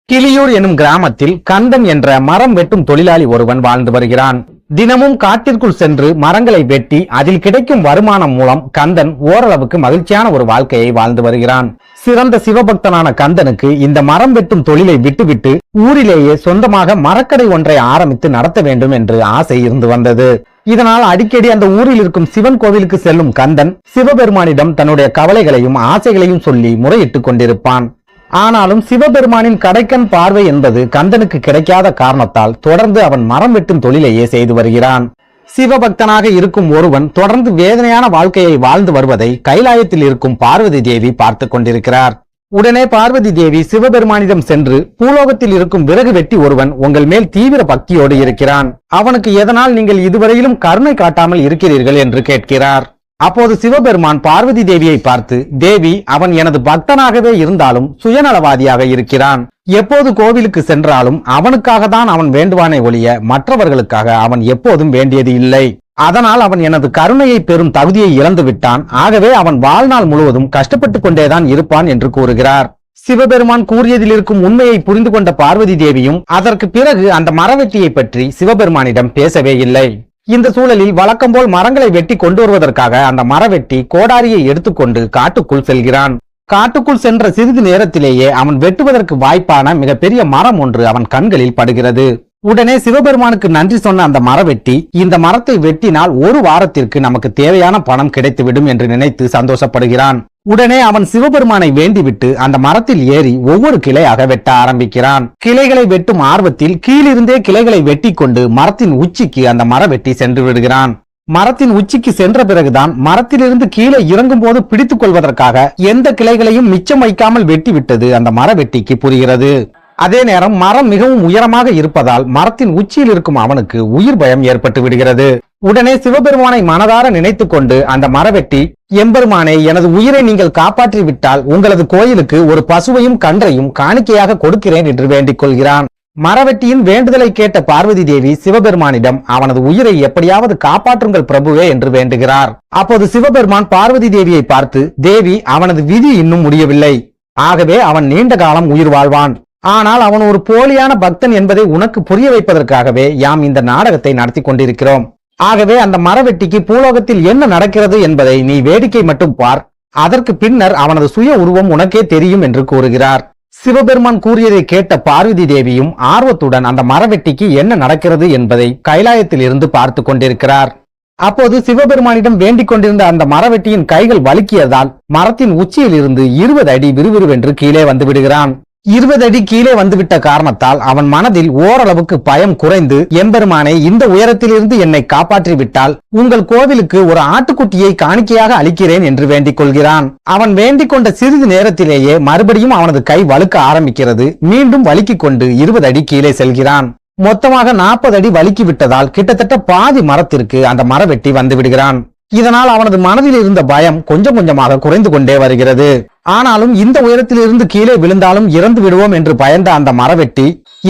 கிளியூர் எனும் கிராமத்தில் கந்தன் என்ற மரம் வெட்டும் தொழிலாளி ஒருவன் வாழ்ந்து வருகிறான். தினமும் காட்டிற்குள் சென்று மரங்களை வெட்டி அதில் கிடைக்கும் வருமானம் மூலம் கந்தன் ஓரளவுக்கு மகிழ்ச்சியான ஒரு வாழ்க்கையை வாழ்ந்து வருகிறான். சிறந்த சிவபக்தனான கந்தனுக்கு இந்த மரம் வெட்டும் தொழிலை விட்டுவிட்டு ஊரிலேயே சொந்தமாக மரக்கடை ஒன்றை ஆரம்பித்து நடத்த வேண்டும் என்று ஆசை இருந்து வந்தது. இதனால் அடிக்கடி அந்த ஊரில் இருக்கும் சிவன் கோவிலுக்கு செல்லும் கந்தன் சிவபெருமானிடம் தன்னுடைய கவலைகளையும் ஆசைகளையும் சொல்லி முறையிட்டுக் கொண்டிருப்பான். ஆனாலும் சிவபெருமானின் கடைக்கண் பார்வை என்பது கந்தனுக்கு கிடைக்காத காரணத்தால் தொடர்ந்து அவன் மரம் வெட்டும் தொழிலையே செய்து வருகிறான். சிவபக்தனாக இருக்கும் ஒருவன் தொடர்ந்து வேதனையான வாழ்க்கையை வாழ்ந்து வருவதை கைலாயத்தில் இருக்கும் பார்வதி தேவி பார்த்து கொண்டிருக்கிறார். உடனே பார்வதி தேவி சிவபெருமானிடம் சென்று, பூலோகத்தில் இருக்கும் விறகு வெட்டி ஒருவன் உங்கள் மேல் தீவிர பக்தியோடு இருக்கிறான், அவனுக்கு எதனால் நீங்கள் இதுவரையிலும் கருணை காட்டாமல் இருக்கிறீர்கள் என்று கேட்கிறார். அப்போது சிவபெருமான் பார்வதி தேவியை பார்த்து, தேவி, அவன் எனது பக்தனாகவே இருந்தாலும் சுயநலவாதியாக இருக்கிறான். எப்போது கோவிலுக்கு சென்றாலும் அவனுக்காக தான் அவன் வேண்டுவானே ஒழிய மற்றவர்களுக்காக அவன் எப்போதும் வேண்டியது இல்லை. அதனால் அவன் எனது கருணையை பெறும் தகுதியை இழந்து விட்டான். ஆகவே அவன் வாழ்நாள் முழுவதும் கஷ்டப்பட்டுக் கொண்டேதான் இருப்பான் என்று கூறுகிறார். சிவபெருமான் கூறியதில் இருக்கும் உண்மையை புரிந்து கொண்ட பார்வதி தேவியும் அதற்கு பிறகு அந்த மரவெட்டியை பற்றி சிவபெருமானிடம் பேசவே இல்லை. இந்த சூழலில் வழக்கம் போல் மரங்களை வெட்டி கொண்டு வருவதற்காக அந்த மரவெட்டி கோடாரியை எடுத்துக்கொண்டு காட்டுக்குள் செல்கிறான். காட்டுக்குள் சென்ற சிறிது நேரத்திலேயே அவன் வெட்டுவதற்கு வாய்ப்பான மிகப்பெரிய மரம் ஒன்று அவன் கண்களில் படுகிறது. உடனே சிவபெருமானுக்கு நன்றி சொன்ன அந்த மரவெட்டி, இந்த மரத்தை வெட்டினால் ஒரு வாரத்திற்கு நமக்கு தேவையான பணம் கிடைத்துவிடும் என்று நினைத்து சந்தோஷப்படுகிறான். உடனே அவன் சிவபெருமானை வேண்டிவிட்டு அந்த மரத்தில் ஏறி ஒவ்வொரு கிளையாக வெட்ட ஆரம்பிக்கிறான். கிளைகளை வெட்டும் ஆர்வத்தில் கீழிருந்தே கிளைகளை வெட்டி கொண்டு மரத்தின் உச்சிக்கு அந்த மரவெட்டி சென்று விடுகிறான். மரத்தின் உச்சிக்கு சென்ற பிறகுதான் மரத்திலிருந்து கீழே இறங்கும் போது பிடித்துக் கொள்வதற்காக எந்த கிளைகளையும் மிச்சம் வைக்காமல் வெட்டி விட்டது அந்த மரவெட்டிக்கு புரிகிறது. அதே நேரம் மரம் மிகவும் உயரமாக இருப்பதால் மரத்தின் உச்சியில் இருக்கும் அவனுக்கு உயிர் பயம் ஏற்பட்டு விடுகிறது. உடனே சிவபெருமானை மனதார நினைத்துக் கொண்டு அந்த மரவெட்டி, எம்பெருமானே, எனது உயிரை நீங்கள் காப்பாற்றி விட்டால் உங்களது கோயிலுக்கு ஒரு பசுவையும் கன்றையும் காணிக்கையாக கொடுக்கிறேன் என்று வேண்டிக் கொள்கிறான். மரவெட்டியின் வேண்டுதலை கேட்ட பார்வதி தேவி சிவபெருமானிடம் அவனது உயிரை எப்படியாவது காப்பாற்றுங்கள் பிரபுவே என்று வேண்டுகிறார். அப்போது சிவபெருமான் பார்வதி தேவியை பார்த்து, தேவி, அவனது விதி இன்னும் முடியவில்லை, ஆகவே அவன் நீண்ட காலம் உயிர் வாழ்வான். ஆனால் அவன் ஒரு போலியான பக்தன் என்பதை உனக்கு புரிய வைப்பதற்காகவே யாம் இந்த நாடகத்தை நடத்தி கொண்டிருக்கிறோம். ஆகவே அந்த மரவெட்டிக்கு பூலோகத்தில் என்ன நடக்கிறது என்பதை நீ வேடிக்கை மட்டும் பார், அதற்கு பின்னர் அவனது சுய உருவம் உனக்கே தெரியும் என்று கூறுகிறார். சிவபெருமான் கூறியதை கேட்ட பார்வதி தேவியும் ஆர்வத்துடன் அந்த மரவெட்டிக்கு என்ன நடக்கிறது என்பதை கைலாயத்தில் இருந்து பார்த்து கொண்டிருக்கிறார். அப்போது சிவபெருமானிடம் வேண்டிக் கொண்டிருந்த அந்த மரவெட்டியின் கைகள் வலுக்கியதால் மரத்தின் உச்சியில் இருந்து 20 அடி விறுவிறுவென்று கீழே வந்து விடுகிறான். 20 அடி கீழே வந்துவிட்ட காரணத்தால் அவன் மனதில் ஓரளவுக்கு பயம் குறைந்து, எம்பெருமானை, இந்த உயரத்திலிருந்து என்னை காப்பாற்றி விட்டால் உங்கள் கோவிலுக்கு ஒரு ஆட்டுக்குட்டியை காணிக்கையாக அளிக்கிறேன் என்று வேண்டிக் கொள்கிறான். அவன் வேண்டிக் கொண்ட சிறிது நேரத்திலேயே மறுபடியும் அவனது கை வலுக்க ஆரம்பிக்கிறது. மீண்டும் வலுக்கிக் கொண்டு 20 அடி கீழே செல்கிறான். மொத்தமாக 40 அடி வலுக்கி விட்டதால் கிட்டத்தட்ட பாதி மரத்திற்கு அந்த மரவெட்டி வந்து விடுகிறான். இதனால் அவனது மனதில் இருந்த பயம் கொஞ்சம் கொஞ்சமாக குறைந்து கொண்டே வருகிறது. ஆனாலும் இந்த உயரத்திலிருந்து கீழே விழுந்தாலும் இறந்து விடுவோம் என்று பயந்த அந்த மரவெட்டி,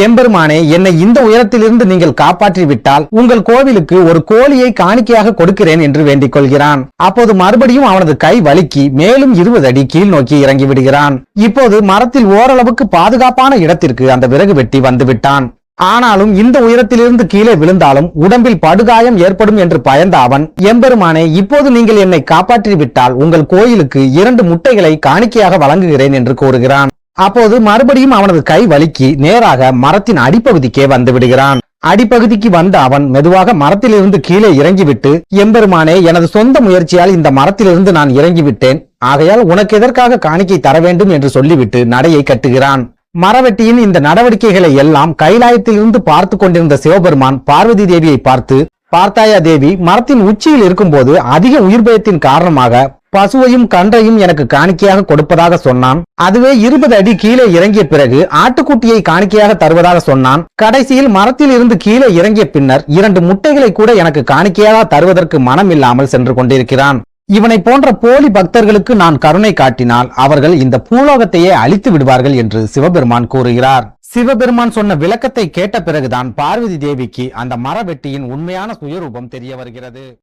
எம்பெருமானே, என்னை இந்த உயரத்திலிருந்து நீங்கள் காப்பாற்றி விட்டால் உங்கள் கோவிலுக்கு ஒரு கோழியை காணிக்கையாக கொடுக்கிறேன் என்று வேண்டிக் கொள்கிறான். அப்போது மறுபடியும் அவனது கை வலுக்கி மேலும் 20 அடி கீழ் நோக்கி இறங்கி விடுகிறான். இப்போது மரத்தில் ஓரளவுக்கு பாதுகாப்பான இடத்திற்கு அந்த விறகு வெட்டி வந்து விட்டான். ஆனாலும் இந்த உயரத்திலிருந்து கீழே விழுந்தாலும் உடம்பில் படுகாயம் ஏற்படும் என்று பயந்த அவன், எம்பெருமானே, இப்போது நீங்கள் என்னை காப்பாற்றி விட்டால் உங்கள் கோயிலுக்கு 2 முட்டைகளை காணிக்கையாக வழங்குகிறேன் என்று கூறுகிறான். அப்போது மறுபடியும் அவனது கை வலுக்கி நேராக மரத்தின் அடிப்பகுதிக்கே வந்து விடுகிறான். அடிப்பகுதிக்கு வந்த அவன் மெதுவாக மரத்திலிருந்து கீழே இறங்கிவிட்டு, எம்பெருமானே, எனது சொந்த முயற்சியால் இந்த மரத்திலிருந்து நான் இறங்கிவிட்டேன், ஆகையால் உனக்கு எதற்காக காணிக்கை தர வேண்டும் என்று சொல்லிவிட்டு நடையை கட்டுகிறான். மரவெட்டியின் இந்த நடவடிக்கைகளை எல்லாம் கைலாயத்தில் இருந்து பார்த்து கொண்டிருந்த சிவபெருமான் பார்வதி தேவியை பார்த்து, பார்த்தாயா தேவி, மரத்தின் உச்சியில் இருக்கும் போது அதிக உயிர் பயத்தின் காரணமாக பசுவையும் கன்றையும் எனக்கு காணிக்கையாக கொடுப்பதாக சொன்னான். அதுவே 20 அடி கீழே இறங்கிய பிறகு ஆட்டுக்குட்டியை காணிக்கையாக தருவதாக சொன்னான். கடைசியில் மரத்தில் இருந்து கீழே இறங்கிய பின்னர் 2 முட்டைகளை கூட எனக்கு காணிக்கையாக தருவதற்கு மனம் இல்லாமல் சென்று கொண்டிருக்கிறான். இவனை போன்ற போலி பக்தர்களுக்கு நான் கருணை காட்டினால் அவர்கள் இந்த பூலோகத்தையே அழித்து விடுவார்கள் என்று சிவபெருமான் கூறுகிறார். சிவபெருமான் சொன்ன விளக்கத்தை கேட்ட பிறகுதான் பார்வதி தேவிக்கு அந்த மரவெட்டியின் உண்மையான சுயரூபம் தெரிய வருகிறது.